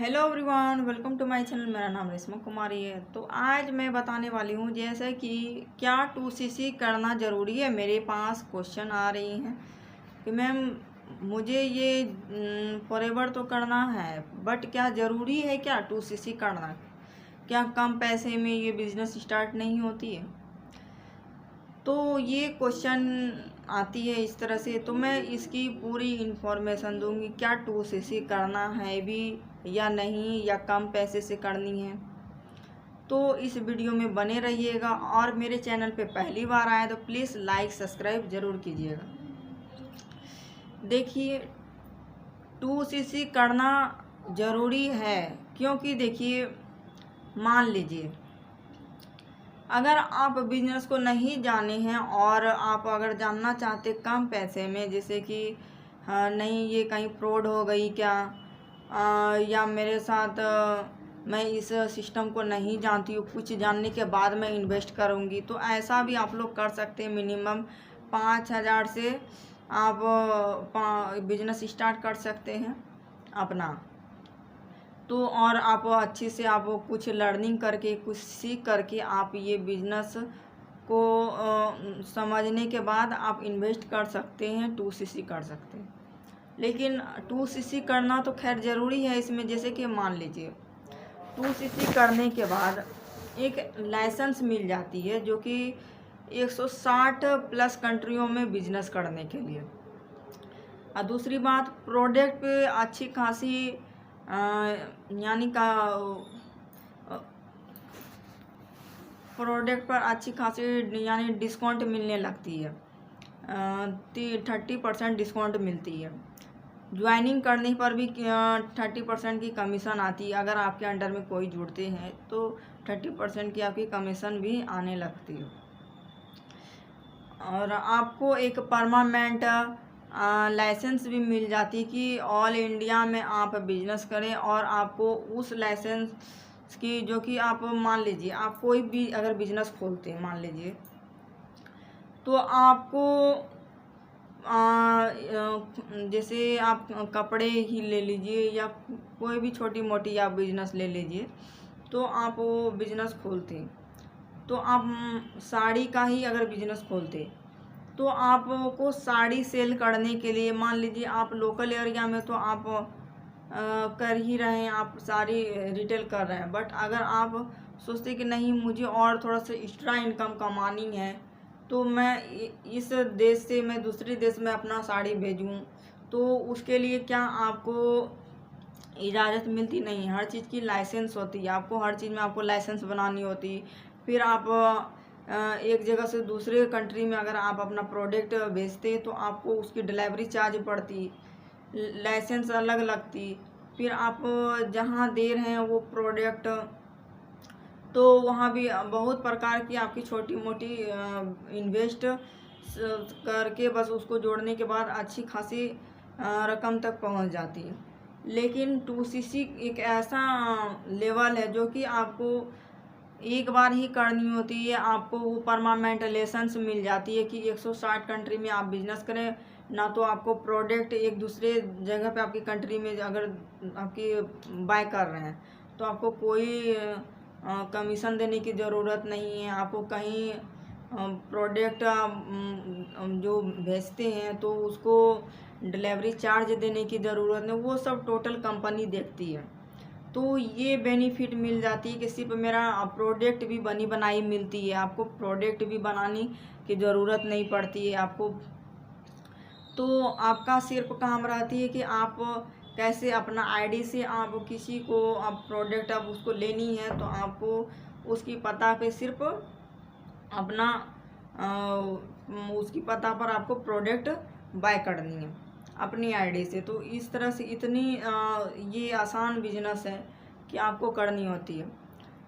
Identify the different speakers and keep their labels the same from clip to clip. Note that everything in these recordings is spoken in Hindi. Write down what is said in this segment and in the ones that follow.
Speaker 1: Hello everyone, welcome to my channel. मेरा नाम रेशमा कुमारी है। तो आज मैं बताने वाली हूँ जैसे कि क्या 2cc करना ज़रूरी है। मेरे पास क्वेश्चन आ रही हैं कि मैम मुझे ये फॉरएवर तो करना है, बट क्या ज़रूरी है क्या 2cc करना? क्या कम पैसे में ये बिज़नेस स्टार्ट नहीं होती है? तो ये क्वेश्चन आती है इस तरह से, तो मैं इसकी पूरी इन्फॉर्मेशन दूंगी। क्या 2cc करना है भी या नहीं, या कम पैसे से करनी है। तो इस वीडियो में बने रहिएगा, और मेरे चैनल पे पहली बार आए तो प्लीज़ लाइक सब्सक्राइब ज़रूर कीजिएगा। देखिए, 2cc करना ज़रूरी है क्योंकि देखिए, मान लीजिए अगर आप बिजनेस को नहीं जाने हैं और आप अगर जानना चाहते कम पैसे में, जैसे कि नहीं ये कहीं फ्रॉड हो गई क्या, या मेरे साथ मैं इस सिस्टम को नहीं जानती हूँ, कुछ जानने के बाद मैं इन्वेस्ट करूँगी, तो ऐसा भी आप लोग कर सकते हैं। मिनिमम 5,000 से आप बिजनेस स्टार्ट कर सकते हैं अपना। तो और आप अच्छे से आप कुछ लर्निंग करके, कुछ सीख करके आप ये बिजनेस को समझने के बाद आप इन्वेस्ट कर सकते हैं, 2cc कर सकते हैं। लेकिन 2cc करना तो खैर ज़रूरी है इसमें। जैसे कि मान लीजिए 2cc करने के बाद एक लाइसेंस मिल जाती है, जो कि 160 प्लस कंट्रियों में बिजनेस करने के लिए। और दूसरी बात, प्रोडक्ट पे अच्छी खासी यानी का प्रोडक्ट पर अच्छी खासी यानी डिस्काउंट मिलने लगती है। 30% डिस्काउंट मिलती है। ज्वाइनिंग करने पर भी 30% की कमीशन आती है। अगर आपके अंडर में कोई जुड़ते हैं तो 30% की आपकी कमीशन भी आने लगती है। और आपको एक परमानेंट लाइसेंस भी मिल जाती कि ऑल इंडिया में आप बिजनेस करें, और आपको उस लाइसेंस की, जो कि आप मान लीजिए आप कोई भी अगर बिजनेस खोलते हैं मान लीजिए, तो आपको जैसे आप कपड़े ही ले लीजिए या कोई भी छोटी मोटी आप बिजनेस ले लीजिए, तो आप वो बिजनेस खोलते हैं, तो आप साड़ी का ही अगर बिजनेस खोलते, तो आपको साड़ी सेल करने के लिए, मान लीजिए आप लोकल एरिया में तो आप कर ही रहे हैं, आप सारी रिटेल कर रहे हैं, बट अगर आप सोचते कि नहीं मुझे और थोड़ा सा एक्स्ट्रा इनकम कमानी है, तो मैं इस देश से मैं दूसरे देश में अपना साड़ी भेजूं, तो उसके लिए क्या आपको इजाज़त मिलती नहीं है। हर चीज़ की लाइसेंस होती है, आपको हर चीज़ में आपको लाइसेंस बनानी होती। फिर आप एक जगह से दूसरे कंट्री में अगर आप अपना प्रोडक्ट भेजते तो आपको उसकी डिलीवरी चार्ज पड़ती, लाइसेंस अलग लगती। फिर आप जहाँ दे रहे हैं वो प्रोडक्ट, तो वहाँ भी बहुत प्रकार की आपकी छोटी मोटी इन्वेस्ट करके बस उसको जोड़ने के बाद अच्छी खासी रकम तक पहुँच जाती है। लेकिन 2cc एक ऐसा लेवल है जो कि आपको एक बार ही करनी होती है। आपको वो परमानेंट लाइसेंस मिल जाती है कि 160 कंट्री में आप बिजनेस करें। ना तो आपको प्रोडक्ट एक दूसरे जगह पे आपकी कंट्री में अगर आपकी बाय कर रहे हैं, तो आपको कोई कमीशन देने की ज़रूरत नहीं है। आपको कहीं प्रोडक्ट जो भेजते हैं तो उसको डिलीवरी चार्ज देने की ज़रूरत नहीं, वो सब टोटल कंपनी देखती है। तो ये बेनिफिट मिल जाती है कि सिर्फ मेरा प्रोडक्ट भी बनी बनाई मिलती है, आपको प्रोडक्ट भी बनाने की ज़रूरत नहीं पड़ती है आपको। तो आपका सिर्फ काम रहती है कि आप कैसे अपना आईडी से आप किसी को आप प्रोडक्ट आप उसको लेनी है, तो आपको उसकी पता पे सिर्फ अपना उसकी पता पर आपको प्रोडक्ट बाय करनी है अपनी आईडी से। तो इस तरह से इतनी ये आसान बिजनेस है कि आपको करनी होती है,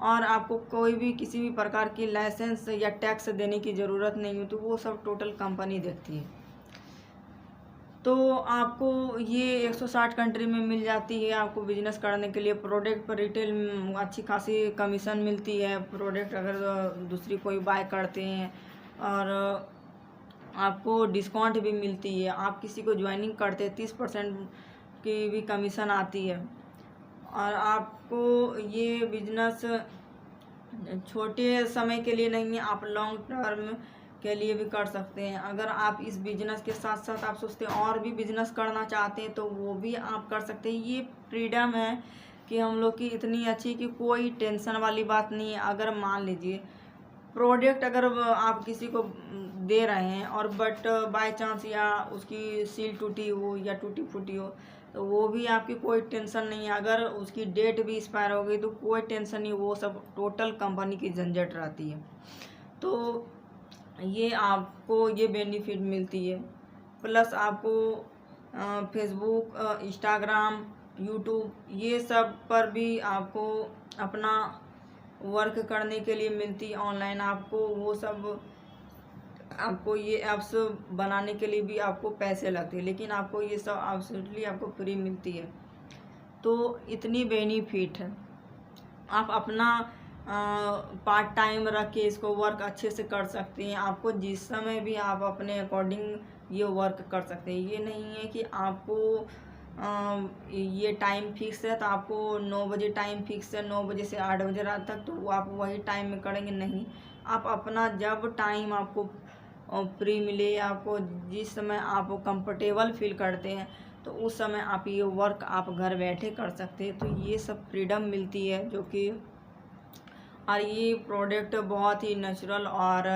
Speaker 1: और आपको कोई भी किसी भी प्रकार की लाइसेंस या टैक्स देने की ज़रूरत नहीं होती, वो सब टोटल कंपनी देखती है। तो आपको ये 160 कंट्री में मिल जाती है। आपको बिजनेस करने के लिए प्रोडक्ट पर रिटेल अच्छी खासी कमीशन मिलती है, प्रोडक्ट अगर दूसरी कोई बाय करते हैं, और आपको डिस्काउंट भी मिलती है। आप किसी को ज्वाइनिंग करते हैं 30% की भी कमीशन आती है। और आपको ये बिजनेस छोटे समय के लिए नहीं है, आप लॉन्ग टर्म के लिए भी कर सकते हैं। अगर आप इस बिजनेस के साथ साथ आप सोचते हैं और भी बिजनेस करना चाहते हैं तो वो भी आप कर सकते हैं। ये फ्रीडम है कि हम लोग की इतनी अच्छी कि कोई टेंशन वाली बात नहीं है। अगर मान लीजिए प्रोडक्ट अगर आप किसी को दे रहे हैं और बट बाय चांस या उसकी सील टूटी हो या टूटी फूटी हो तो वो भी आपकी कोई टेंशन नहीं है। अगर उसकी डेट भी एक्सपायर हो गई तो कोई टेंशन नहीं, वो सब टोटल कंपनी की झंझट रहती है। तो ये आपको ये बेनिफिट मिलती है। प्लस आपको फेसबुक, इंस्टाग्राम, यूट्यूब ये सब पर भी आपको अपना वर्क करने के लिए मिलती है ऑनलाइन। आपको वो सब आपको ये ऐप्स बनाने के लिए भी आपको पैसे लगते हैं, लेकिन आपको ये सब एब्सोल्युटली आपको फ्री मिलती है। तो इतनी बेनिफिट है। आप अपना पार्ट टाइम रख के इसको वर्क अच्छे से कर सकते हैं। आपको जिस समय भी आप अपने अकॉर्डिंग ये वर्क कर सकते हैं। ये नहीं है कि आपको ये टाइम फिक्स है तो आपको 9 बजे टाइम फिक्स है, 9 बजे से 8 बजे रात तक तो आप वही टाइम में करेंगे, नहीं। आप अपना जब टाइम आपको फ्री मिले, आपको जिस समय आप कंफर्टेबल फील करते हैं तो उस समय आप ये वर्क आप घर बैठे कर सकते हैं। तो ये सब फ्रीडम मिलती है जो कि, और ये प्रोडक्ट बहुत ही नेचुरल और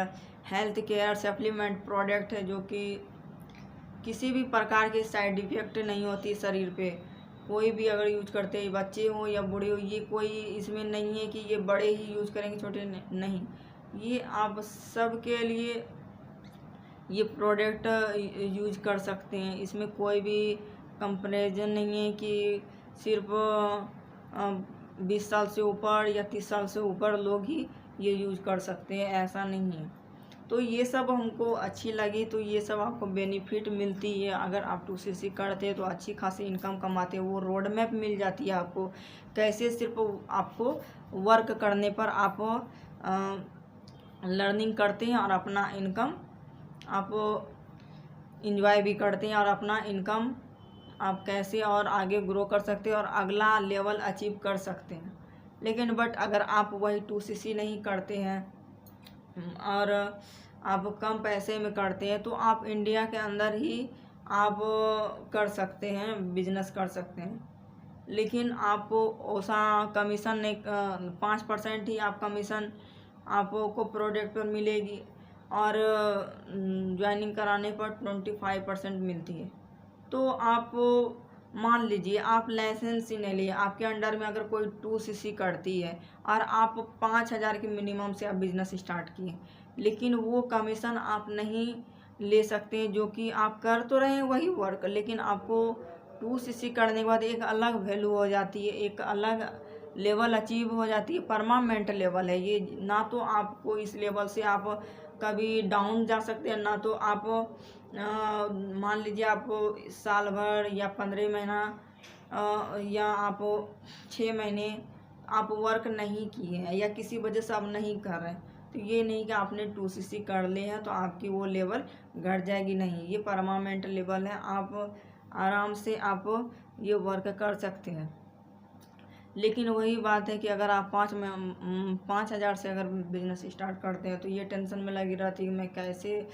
Speaker 1: हेल्थ केयर सप्लीमेंट प्रोडक्ट है जो कि किसी भी प्रकार के साइड इफ़ेक्ट नहीं होती शरीर पे। कोई भी अगर यूज करते हैं, बच्चे हो या बूढ़े हो, ये कोई इसमें नहीं है कि ये बड़े ही यूज करेंगे छोटे नहीं। ये आप सब के लिए ये प्रोडक्ट यूज कर सकते हैं। इसमें कोई भी कंपैरिजन नहीं है कि सिर्फ 20 साल से ऊपर या 30 साल से ऊपर लोग ही ये यूज कर सकते हैं, ऐसा नहीं है। तो ये सब हमको अच्छी लगी। तो ये सब आपको बेनिफिट मिलती है। अगर आप 2cc करते हैं तो अच्छी खासी इनकम कमाते हैं। वो रोड मैप मिल जाती है आपको कैसे, सिर्फ आपको वर्क करने पर आप लर्निंग करते हैं और अपना इनकम आप इंजॉय भी करते हैं और अपना इनकम आप कैसे और आगे ग्रो कर सकते हैं और अगला लेवल अचीव कर सकते हैं। लेकिन बट अगर आप वही 2cc नहीं करते हैं और आप कम पैसे में करते हैं तो आप इंडिया के अंदर ही आप कर सकते हैं, बिजनेस कर सकते हैं। लेकिन आपको ऐसा कमीशन नहीं, 5% ही आप कमीशन आपको प्रोडक्ट पर मिलेगी और ज्वाइनिंग कराने पर 25% मिलती है। तो आप मान लीजिए आप लाइसेंस ही नहीं लिए, आपके अंडर में अगर कोई 2cc करती है और आप 5,000 के मिनिमम से आप बिजनेस स्टार्ट किए, लेकिन वो कमीशन आप नहीं ले सकते जो कि आप कर तो रहे हैं वही वर्क, लेकिन आपको 2cc करने के बाद एक अलग वैल्यू हो जाती है, एक अलग लेवल अचीव हो जाती है, परमानेंट लेवल है ये। ना तो आपको इस लेवल से आप कभी डाउन जा सकते हैं, ना तो आप मान लीजिए आप साल भर या 15 महीना या आप 6 महीने आप वर्क नहीं किए हैं या किसी वजह से आप नहीं कर रहे हैं, तो ये नहीं कि आपने 2cc कर ले हैं तो आपकी वो लेवल घट जाएगी, नहीं। ये परमानेंट लेवल है, आप आराम से आप ये वर्क कर सकते हैं। लेकिन वही बात है कि अगर आप 5,000 से अगर बिजनेस स्टार्ट करते हैं तो ये टेंशन में लगी रहती है कि मैं कैसे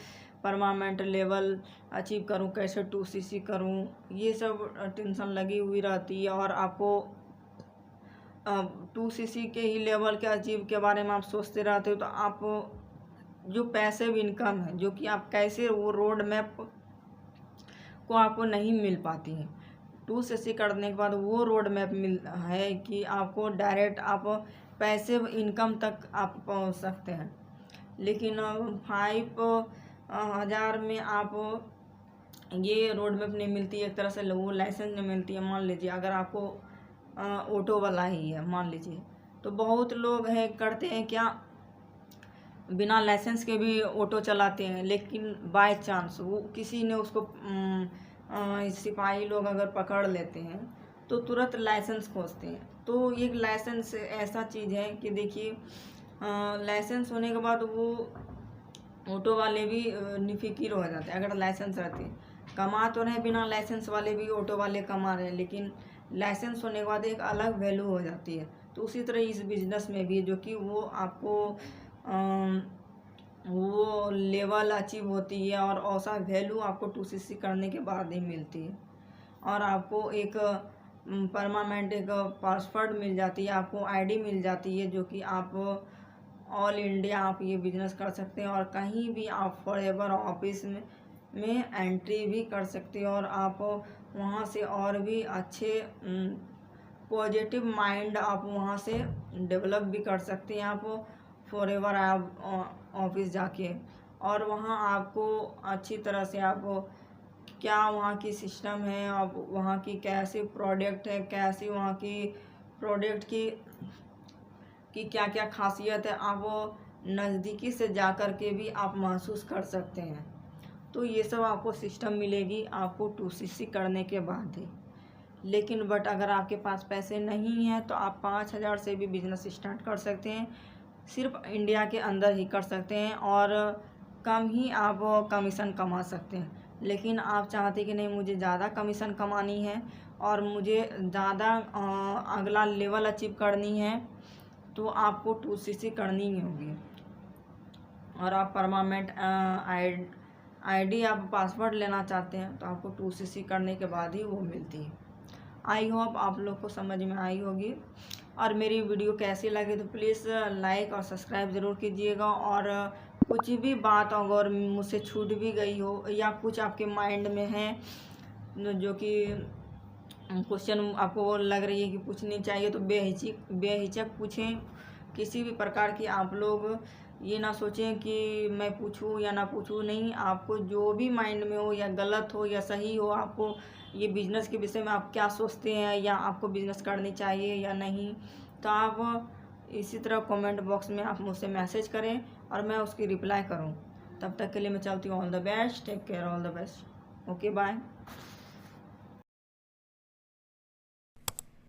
Speaker 1: परमानेंट लेवल अचीव करूं, कैसे 2cc करूं, ये सब टेंशन लगी हुई रहती है। और आपको 2cc के ही लेवल के अचीव के बारे में आप सोचते रहते हो तो आप जो पैसिव इनकम है जो कि आप कैसे वो रोड मैप को आपको नहीं मिल पाती है। 2cc करने के बाद वो रोड मैप मिल है कि आपको डायरेक्ट आप पैसिव इनकम तक आप पहुंच सकते हैं। लेकिन 5,000 में आप ये रोड मैप नहीं मिलती, एक तरह से वो लाइसेंस नहीं मिलती है। मान लीजिए अगर आपको ऑटो वाला ही है मान लीजिए, तो बहुत लोग हैं करते हैं क्या, बिना लाइसेंस के भी ऑटो चलाते हैं, लेकिन बाय चांस वो किसी ने उसको सिपाही लोग अगर पकड़ लेते हैं तो तुरंत लाइसेंस खोजते हैं। तो एक लाइसेंस ऐसा चीज़ है कि देखिए लाइसेंस होने के बाद वो ऑटो वाले भी निफिकिर हो जाते हैं। अगर लाइसेंस रहते हैं, कमा तो रहे बिना लाइसेंस वाले भी ऑटो वाले कमा रहे हैं, लेकिन लाइसेंस होने के बाद एक अलग वैल्यू हो जाती है। तो उसी तरह इस बिज़नेस में भी जो कि वो आपको वो लेवल अचीव होती है और ऐसा वैल्यू आपको 2cc करने के बाद ही मिलती है। और आपको एक परमानेंट एक पासवर्ड मिल जाती है, आपको आईडी मिल जाती है, जो कि आप ऑल इंडिया आप ये बिज़नेस कर सकते हैं और कहीं भी आप फॉरएवर ऑफिस में एंट्री भी कर सकते हैं और आप वहाँ से और भी अच्छे पॉजिटिव माइंड आप वहाँ से डेवलप भी कर सकते हैं आप फॉरएवर आप ऑफिस जाके। और वहाँ आपको अच्छी तरह से आप क्या वहाँ की सिस्टम है, आप वहाँ की कैसे प्रोडक्ट है, कैसी वहाँ की प्रोडक्ट की क्या क्या खासियत है, आप वो नज़दीकी से जा कर के भी आप महसूस कर सकते हैं। तो ये सब आपको सिस्टम मिलेगी आपको 2cc करने के बाद ही। लेकिन बट अगर आपके पास पैसे नहीं हैं तो आप 5,000 से भी बिज़नेस स्टार्ट कर सकते हैं, सिर्फ इंडिया के अंदर ही कर सकते हैं और कम ही आप कमीशन कमा सकते हैं। लेकिन आप चाहते कि नहीं मुझे ज़्यादा कमीशन कमानी है और मुझे ज़्यादा अगला लेवल अचीव करनी है, तो आपको 2cc करनी ही होगी। और आप परमानेंट आईडी आप पासवर्ड लेना चाहते हैं तो आपको 2cc करने के बाद ही वो मिलती है। आई होप आप लोग को समझ में आई होगी। और मेरी वीडियो कैसी लगी तो प्लीज़ लाइक और सब्सक्राइब ज़रूर कीजिएगा। और कुछ भी बात अगर मुझसे छूट भी गई हो या कुछ आपके माइंड में है जो कि क्वेश्चन आपको लग रही है कि पूछनी चाहिए, तो बेहिचक पूछें। किसी भी प्रकार की आप लोग ये ना सोचें कि मैं पूछूं या ना पूछूं, नहीं, आपको जो भी माइंड में हो या गलत हो या सही हो, आपको ये बिज़नेस के विषय में आप क्या सोचते हैं या आपको बिज़नेस करनी चाहिए या नहीं, तो आप इसी तरह कमेंट बॉक्स में आप मुझसे मैसेज करें और मैं उसकी रिप्लाई करूं। तब तक के लिए मैं चाहती हूँ all the best, take care, all the best, okay bye.